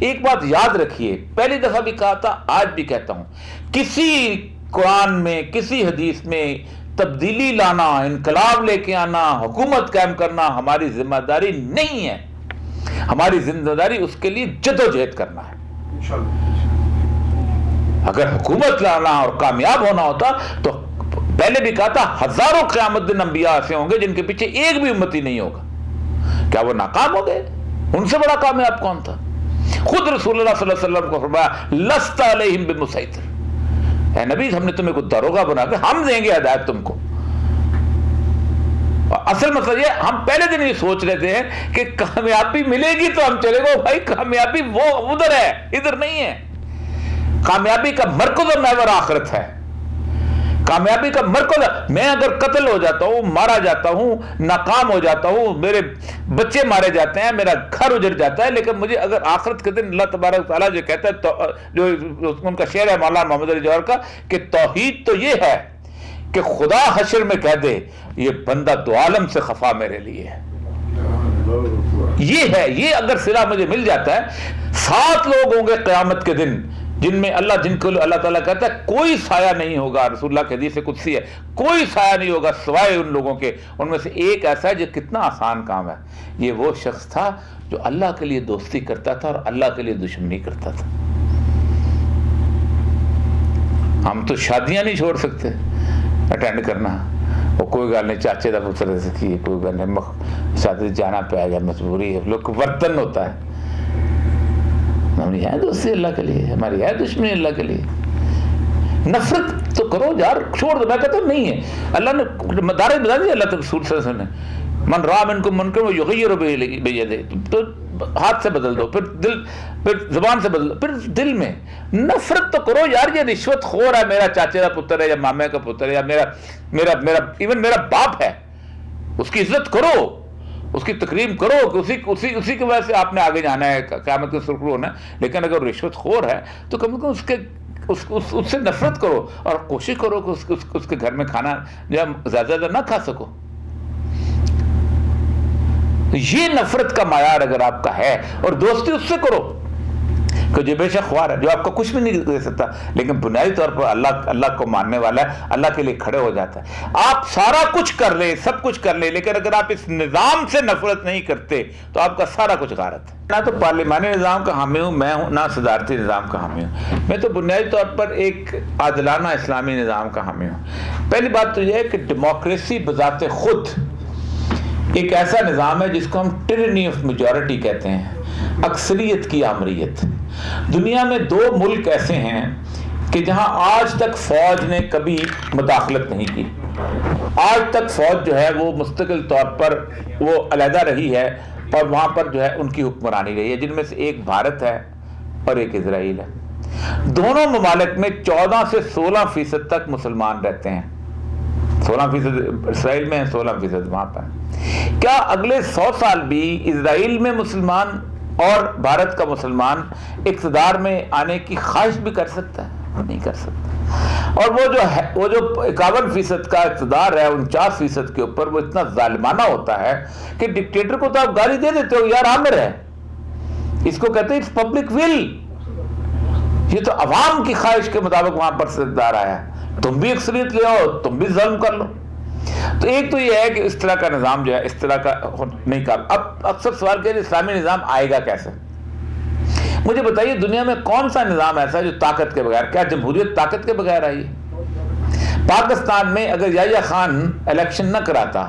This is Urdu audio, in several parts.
ایک بات یاد رکھیے، پہلی دفعہ بھی کہا تھا، آج بھی کہتا ہوں، کسی قرآن میں کسی حدیث میں تبدیلی لانا، انقلاب لے کے آنا، حکومت قائم کرنا ہماری ذمہ داری نہیں ہے. ہماری ذمہ داری اس کے لیے جدوجہد کرنا ہے. اگر حکومت لانا اور کامیاب ہونا ہوتا تو پہلے بھی کہا تھا ہزاروں قیامت دن انبیاء ایسے ہوں گے جن کے پیچھے ایک بھی امتی نہیں ہوگا. کیا وہ ناکام ہو گئے؟ ان سے بڑا کامیاب کون تھا؟ خود رسول اللہ صلی اللہ علیہ وسلم کو فرمایا لست علیہم بمسیطر، اے نبی ہم نے تمہیں کوئی داروغہ بنا کے ہم دیں گے ہدایت تم کو. اصل مسئلہ یہ ہم پہلے دن یہ سوچ رہے تھے کہ کامیابی ملے گی تو ہم چلے گئے. بھائی کامیابی وہ ادھر ہے، ادھر نہیں ہے. کامیابی کا مرکز و محور آخرت ہے. کامیابی کا مرکز، میں اگر قتل ہو جاتا ہوں، مارا جاتا ہوں، ناکام ہو جاتا ہوں، میرے بچے مارے جاتے ہیں، میرا گھر اجڑ جاتا ہے، لیکن مجھے اگر آخرت کے دن اللہ تبارک تعالیٰ جو کہتا ہے، جو ان کا شعر ہے مولانا محمد علی جوہر کا، کہ توحید تو یہ ہے کہ خدا حشر میں کہہ دے یہ بندہ دو عالم سے خفا میرے لیے ہے. یہ ہے، یہ اگر صلہ مجھے مل جاتا ہے. 7 لوگ ہوں گے قیامت کے دن جن میں جن کو اللہ تعالیٰ کہتا ہے کوئی سایہ نہیں ہوگا. رسول اللہ کے حدیث قدسی ہے، کوئی سایہ نہیں ہوگا سوائے ان لوگوں کے. ان میں سے ایک ایسا ہے جو کتنا آسان کام ہے. یہ وہ شخص تھا جو اللہ کے لیے دوستی کرتا تھا اور اللہ کے لیے دشمنی کرتا تھا. ہم تو شادیاں نہیں چھوڑ سکتے اٹینڈ کرنا. وہ کوئی گل نہیں، چاچے کا پتر سکھی، کوئی گل نہیں، شادی جانا پائے گا، مجبوری ہے. لوگ برتن ہوتا ہے. ہماری ہے دوستی اللہ کے لیے، ہماری ہے دشمنی اللہ کے لیے. نفرت تو کرو یار، چھوڑ دو. میں کہتا ہوں نہیں ہے، اللہ نے داریں بتا دی اللہ کے رسول صلی اللہ علیہ وسلم نے، من رأى منکم منکرا فلیغیرہ بیدہ، تو ہاتھ سے بدل دو، پھر زبان سے بدل دو، پھر دل میں. نفرت تو کرو یار، یہ رشوت خور ہے، میرا چاچے کا پتر ہے یا مامے کا پتر ہے یا ایون میرا باپ ہے، اس کی عزت کرو، اس کی تکریم کرو، کہ اسی کی وجہ سے آپ نے آگے جانا ہے، قیامت کے سرخرو ہونا ہے. لیکن اگر رشوت خور ہے تو کم از کم اس سے نفرت کرو اور کوشش کرو کہ اس کے گھر میں کھانا زیادہ نہ کھا سکو. یہ نفرت کا معیار اگر آپ کا ہے، اور دوستی اس سے کرو کہ جو بے شک خوار ہے، جو آپ کو کچھ بھی نہیں دے سکتا لیکن بنیادی طور پر اللہ کو ماننے والا ہے، اللہ کے لیے کھڑے ہو جاتا ہے. آپ سارا کچھ کر لیں، سب کچھ کر لیں، لیکن اگر آپ اس نظام سے نفرت نہیں کرتے تو آپ کا سارا کچھ غارت ہے. نہ تو پارلیمانی نظام کا حامی ہوں میں ہوں، نہ صدارتی نظام کا حامی ہوں. میں تو بنیادی طور پر ایک عادلانہ اسلامی نظام کا حامی ہوں. پہلی بات تو یہ ہے کہ ڈیموکریسی بذات خود ایک ایسا نظام ہے جس کو ہم ٹرینی آف میجورٹی کہتے ہیں، اکثریت کی آمریت. دنیا میں 2 ملک ایسے ہیں کہ جہاں آج تک فوج نے کبھی مداخلت نہیں کی. آج تک فوج جو ہے وہ مستقل طور پر وہ علیحدہ رہی ہے اور وہاں پر جو ہے ان کی حکمرانی رہی ہے، جن میں سے ایک بھارت ہے اور ایک اسرائیل ہے. دونوں ممالک میں 14 سے 16% تک مسلمان رہتے ہیں. 16% اسرائیل میں ہیں، 16% وہاں پر. کیا اگلے 100 سال بھی اسرائیل میں مسلمان اور بھارت کا مسلمان اقتدار میں آنے کی خواہش بھی کر سکتا ہے؟ نہیں کر سکتا. اور وہ جو 51% کا اقتدار ہے 49% کے اوپر، وہ اتنا ظالمانہ ہوتا ہے کہ ڈکٹیٹر کو تو آپ گالی دے دیتے ہو، یار عامر ہے، اس کو کہتے ہیں اٹس پبلک ول. یہ تو عوام کی خواہش کے مطابق وہاں پر اقتدار آیا ہے. تم بھی اکثریت لے آؤ، تم بھی ظلم کر لو. تو ایک تو یہ ہے کہ اس طرح کا نظام جو ہے اس طرح کا نہیں کام. اب اکثر سوال کہ اسلامی نظام آئے گا کیسے؟ مجھے بتائیے دنیا میں کون سا نظام ایسا ہے جو طاقت کے بغیر؟ کیا جمہوریت طاقت کے بغیر آئی ہے؟ پاکستان میں اگر یحییٰ خان الیکشن نہ کراتا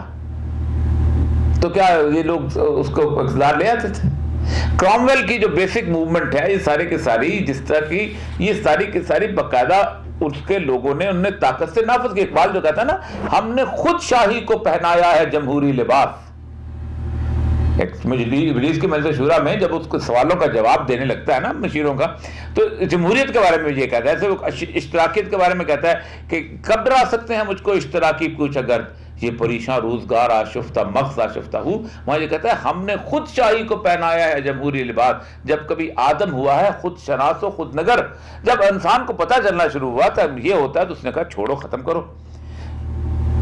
تو کیا یہ لوگ اس کو اقتدار لے آتے تھے؟ کرامویل کی جو بیسک موومنٹ ہے یہ ساری کی ساری، جس طرح کی یہ ساری کی ساری باقاعدہ اس کے لوگوں نے ان نے طاقت سے نافذ کی. اقبال جو کہتا ہے نا، ہم نے خود شاہی کو پہنایا ہے جمہوری لباس. ابلیس کی مجلس شورا میں جب اس کو سوالوں کا جواب دینے لگتا ہے نا مشیروں کا، تو جمہوریت کے بارے میں یہ کہتا ہے، ایسے اشتراکیت کے بارے میں کہتا ہے کہ کب ڈرا سکتے ہیں مجھ کو اشتراکی پوچھ اگر یہ پریشاں روزگار آشفتہ مغز آشفتہ ہوں. وہاں یہ کہتا ہے ہم نے خود شاہی کو پہنایا ہے جمہوری لباس. جب کبھی آدم ہوا ہے خود شناس و خود نگر. جب انسان کو پتہ چلنا شروع ہوا تھا یہ ہوتا ہے تو اس نے کہا چھوڑو، ختم کرو.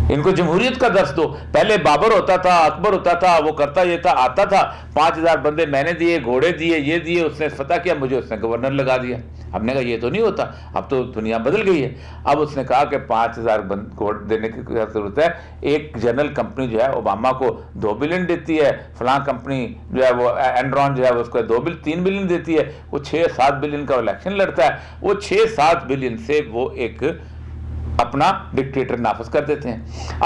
ان کو جمہوریت کا درس دو. پہلے بابر ہوتا تھا, اکبر ہوتا تھا, وہ کرتا یہ تھا, آتا تھا, 5000 بندے میں نے دیے, گھوڑے دیے, یہ دیے, اس نے فتح کیا, مجھے اس نے گورنر لگا دیا. ہم نے کہا یہ تو نہیں ہوتا, اب تو دنیا بدل گئی ہے. اب اس نے کہا کہ 5000 گھوڑے دینے کی کیا ضرورت ہے, ایک جنرل کمپنی جو ہے اوباما کو 2 بلین دیتی ہے, فلاں کمپنی جو ہے وہ اینڈرون جو ہے اس کو 3 بلین دیتی ہے, وہ 6-7 بلین کا الیکشن لڑتا ہے, وہ 6-7 بلین سے وہ ایک اپنا ڈکٹیٹر نافذ کر دیتے ہیں.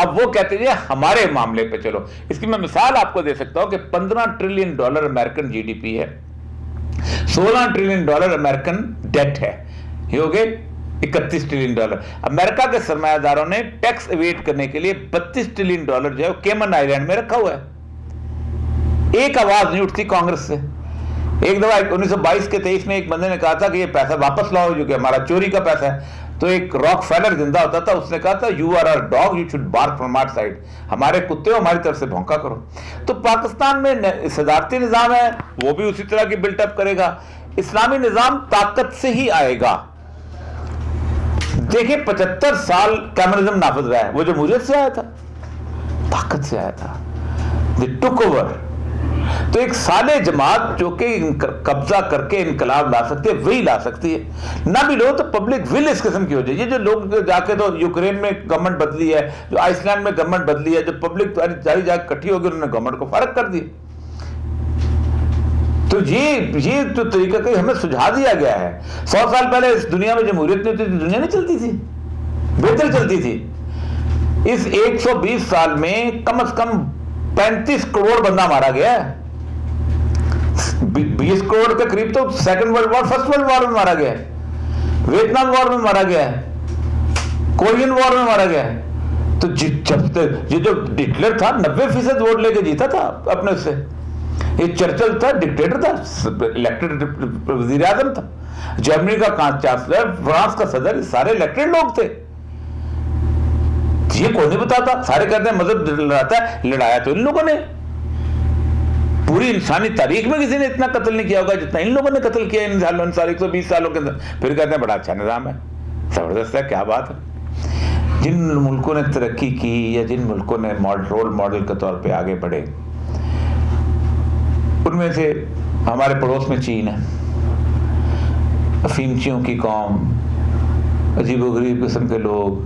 اب وہ کہتے ہیں ہمارے معاملے پہ چلو. اس کی میں مثال آپ کو دے سکتا ہوں کہ $15 ٹریلین امریکن جی ڈی پی ہے, $16 ٹریلین امریکن ڈیٹ ہے, یہ ہو گئے $31 ٹریلین. امریکہ کے سرمایہ داروں نے ٹیکس ایویڈ کرنے کے لیے $32 ٹریلین جو ہے وہ کیمن آئی لینڈ میں رکھا ہوا ہے. ایک آواز نہیں اٹھتی کانگریس سے. ایک دفعہ 1922 کے 23 میں ایک بندے نے کہا تھا کہ یہ پیسہ واپس لاؤ جو کہ ہمارا چوری کا پیسہ ہے. تو ایک راک فیلر زندہ ہوتا تھا, اس نے کہا تھا you are our dog, you should bark from our side, ہمارے کتے ہو, ہماری طرف سے بھونکا کرو. تو پاکستان میں صدارتی نظام ہے, وہ بھی اسی طرح کی بلٹ اپ کرے گا. اسلامی نظام طاقت سے ہی آئے گا. دیکھیں 75 سال کمیونزم نافذ رہا ہے, وہ جمہوریت سے آیا تھا, طاقت سے آیا تھا. they took over. تو ایک صالح جماعت جو کہ قبضہ کر کے انقلاب لا سکتی ہے وہی لا سکتی ہے. نہ بھی لو تو پبلک ول اس قسم کی ہو جائے. یہ جو لوگ جا کے تو یوکرین میں گورنمنٹ بدلی ہے, جو آئس لینڈ میں گورنمنٹ بدلی ہے, جو پبلک ساری جگہ اکٹھی ہو گئی, انہوں نے گورنمنٹ کو فارغ کر دی. تو یہ تو طریقہ کہ ہمیں سجھا دیا گیا ہے. 100 سال پہلے اس دنیا میں جمہوریت نہیں ہوتی تھی, دنیا نہیں چلتی تھی, بہتر چلتی تھی. اس 120 سال میں کم از کم 35 کروڑ بندہ مارا گیا ہے. 20 کروڑ کے قریب تو second world war, first world war میں مارا گیا ہے, ویتنام وار میں مارا گیا ہے, کورین وار میں مارا گیا ہے. تو یہ جو ہٹلر تھا 90% ووٹ لے کے جیتا تھا اپنے سے. یہ چرچل تھا, ڈکٹیٹر تھا, الیکٹڈ وزیر اعظم تھا. جرمنی کا چانسلر, فرانس کا صدر, سارے الیکٹڈ لوگ تھے. یہ کوئی نہیں بتاتا. سارے کہتے ہیں مذہب لڑاتا ہے, لڑایا تو ان لوگوں نے. پوری انسانی تاریخ میں کسی نے اتنا قتل نہیں کیا ہوگا جتنا ان لوگوں نے قتل کیا ان 120 سالوں کے اندر. پھر کہتے ہیں بڑا اچھا نظام ہے, زبردست ہے, کیا بات ہے. جن ملکوں نے ترقی کی یا جن ملکوں نے رول ماڈل کے طور پہ آگے بڑھے, ان میں سے ہمارے پڑوس میں چین ہے, افیمچیوں کی قوم, عجیب و غریب قسم کے لوگ.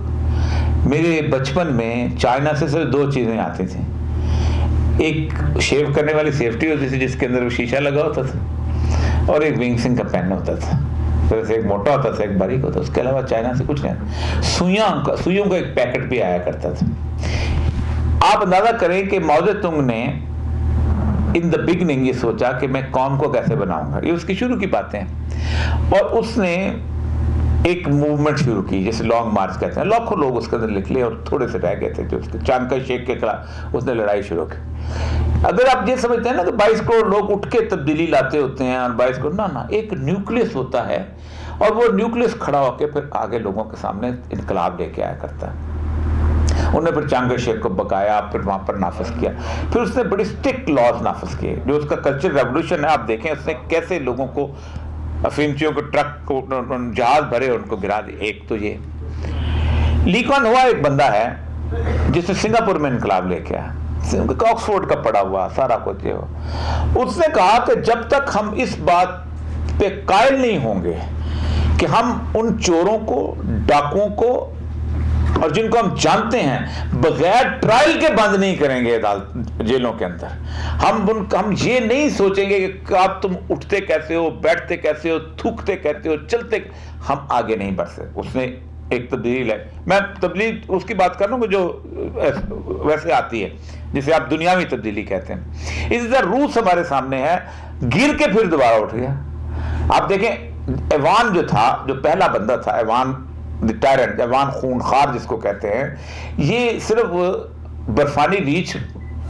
میرے بچپن میں چائنا سے صرف 2 چیزیں آتی تھیں. ایک شیو کرنے والی سیفٹی ہوتی تھی جس کے اندر وہ شیشہ لگا ہوتا تھا, اور ایک ونگسنگ کا پین ہوتا تھا. ایک موٹا ہوتا تھا, ایک باریک ہوتا تھا. اس کے علاوہ چائنا سے کچھ نہیں. سوئیوں کا ایک پیکٹ بھی آیا کرتا تھا. آپ اندازہ کریں کہ ماؤ زے تونگ نے ان دا بگننگ یہ سوچا کہ میں قوم کو کیسے بناؤں گا. یہ اس کی شروع کی باتیں ہیں, اور اس نے ایک موومنٹ شروع کی جسے لانگ مارچ کہتے ہیں. لاکھوں لوگ اس کے اندر نکلے اور تھوڑے سے رہ گئے تھے جو اس کے چاند کا شیخ کے خلاف اس نے لڑائی شروع کی. اگر آپ یہ سمجھتے ہیں نا کہ 22 کروڑ لوگ اٹھ کے تبدیلی لاتے ہوتے ہیں, اور 22 کروڑ نہ, ایک نیوکلیس ہوتا ہے, اور وہ نیوکلیس کھڑا ہو کے پھر آگے لوگوں کے سامنے انقلاب لے کے آیا کرتا ہے. انہوں نے پھر چانگ کا شیخ کو بکایا, پھر وہاں پر نافذ کیا. پھر اس نے بڑی اسٹرکٹ لاز نافذ کیے. جو اس کا کلچر ریولوشن ہے, آپ دیکھیں اس نے کیسے لوگوں کو, افیمچیوں کو ٹرک کو جہاز بھرے ان کو گرا دی. ایک تو یہ لی کوان ہوا ایک بندہ ہے جس نے سنگاپور میں انقلاب لے کے آیا, آکسفورڈ کا پڑا ہوا, سارا کچھ یہ ہوا. اس نے کہا کہ جب تک ہم اس بات پہ قائل نہیں ہوں گے کہ ہم ان چوروں کو, ڈاکوؤں کو, اور جن کو ہم جانتے ہیں بغیر ٹرائل کے بند نہیں کریں گے جیلوں کے اندر, ہم یہ نہیں سوچیں گے کہ آپ تم اٹھتے کیسے ہو, بیٹھتے کیسے ہو, تھوکتے کیسے ہو, چلتے, ہم آگے نہیں بڑھ سکتے. اس نے ایک تبدیلی لائی. میں تبدیلی اس کی بات کر رہا ہوں جو ویسے آتی ہے, جسے آپ دنیاوی تبدیلی کہتے ہیں. اسی طرح روس ہمارے سامنے ہے, گر کے پھر دوبارہ اٹھ گیا. آپ دیکھیں ایوان جو تھا, جو پہلا بندہ تھا, ایوان دی ٹائرنٹ, ایوان خونخوار جس کو کہتے ہیں, یہ صرف برفانی ریچھ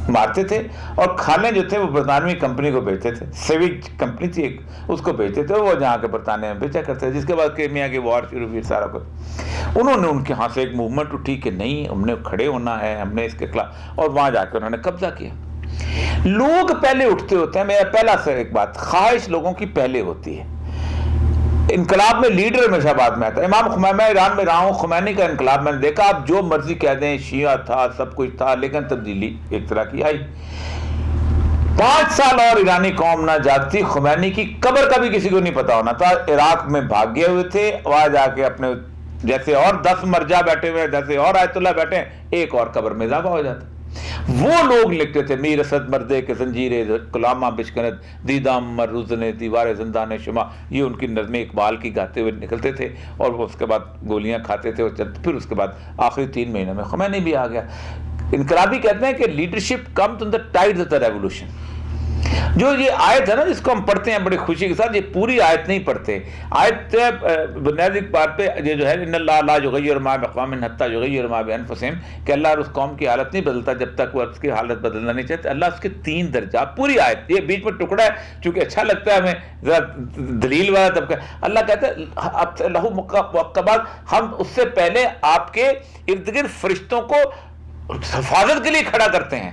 مارتے تھے اور کھانے جو تھے وہ برطانوی کمپنی کو بیچتے تھے. سیویج کمپنی تھی ایک, اس کو بیچتے تھے, وہ جہاں کے برطانیہ میں بیچا کرتے تھے. جس کے بعد کرائمیا کی وار شروع ہوئی, سارا کچھ. انہوں نے ان کے ہاں سے ایک موومنٹ اٹھی کہ نہیں, ہم نے کھڑے ہونا ہے, ہم نے اس کے خلاف, اور وہاں جا کے انہوں نے قبضہ کیا. لوگ پہلے اٹھتے ہوتے ہیں. میرا پہلا سے ایک بات, خواہش لوگوں کی پہلے ہوتی ہے. انقلاب میں لیڈر ہمیشہ بعد میں آتا ہے. امام خمینی، میں ایران میں رہا ہوں، خمینی کا انقلاب میں نے دیکھا، آپ جو مرضی کہہ دیں، شیعہ تھا، سب کچھ تھا، لیکن تبدیلی ایک طرح کی آئی. 5 سال اور ایرانی قوم نہ جاگتی، خمینی کی قبر کا بھی کسی کو نہیں پتا ہونا تھا. عراق میں بھاگے ہوئے تھے، وہاں جا کے اپنے جیسے اور 10 مرجع بیٹھے ہوئے، جیسے اور آیت اللہ بیٹھے ہیں، ایک اور قبر میں اضافہ ہو جاتا. وہ لوگ لکھتے تھے میر اسد مردے کے زنجیرے غلاماں بشکنت دیدام مروزنے دیوار زندان شما، یہ ان کی نظم اقبال کی گاتے ہوئے نکلتے تھے، اور وہ اس کے بعد گولیاں کھاتے تھے. پھر اس کے بعد آخری 3 مہینے میں خمینی بھی آ گیا. انقلابی کہتے ہیں کہ leadership comes on the tides of the revolution. جو یہ آیت ہے نا جس کو ہم پڑھتے ہیں بڑی خوشی کے ساتھ، یہ پوری آیت نہیں پڑھتے. آیت بنیادی بات پہ یہ جو ہے ان اللہ لا یغیر ما بقوم حتی یغیر ما بانفسہم، کہ اللہ اس قوم کی حالت نہیں بدلتا جب تک وہ اس کی حالت بدلنا نہیں چاہتے. اللہ اس کے 3 درجات، پوری آیت، یہ بیچ میں ٹکڑا ہے چونکہ اچھا لگتا ہے ہمیں ذرا دلیل والا طبقہ. اللہ کہتا ہے لہو معقبات، ہم اس سے پہلے آپ کے ارد گرد فرشتوں کو حفاظت کے لیے کھڑا کرتے ہیں.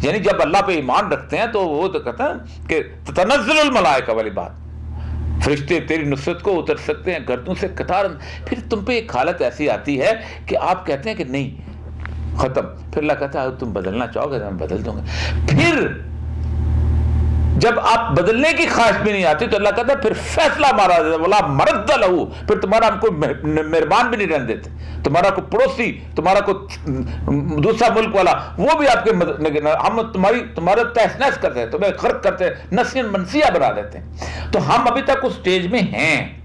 یعنی جب اللہ پہ ایمان رکھتے ہیں تو وہ تو کہتا ہے کہ تنزل الملائکہ والی بات، فرشتے تیری نصرت کو اتر سکتے ہیں گردوں سے قطار. پھر تم پہ ایک حالت ایسی آتی ہے کہ آپ کہتے ہیں کہ نہیں ختم، پھر اللہ کہتا ہے تم بدلنا چاہو گے تو میں بدل دوں گا. پھر جب آپ بدلنے کی خواہش بھی نہیں آتی تو اللہ کہتا ہے پھر فیصلہ مارا ولا مرد لہو، پھر تمہارا ہم کوئی مہربان بھی نہیں رہنے دیتے، تمہارا کوئی پڑوسی، تمہارا کوئی دوسرا ملک والا، وہ بھی آپ کے ہم تمہارا تہس نہس کرتے ہیں، تمہیں غرق کرتے ہیں، نسیاں منسیہ بنا دیتے ہیں. تو ہم ابھی تک اس سٹیج میں ہیں.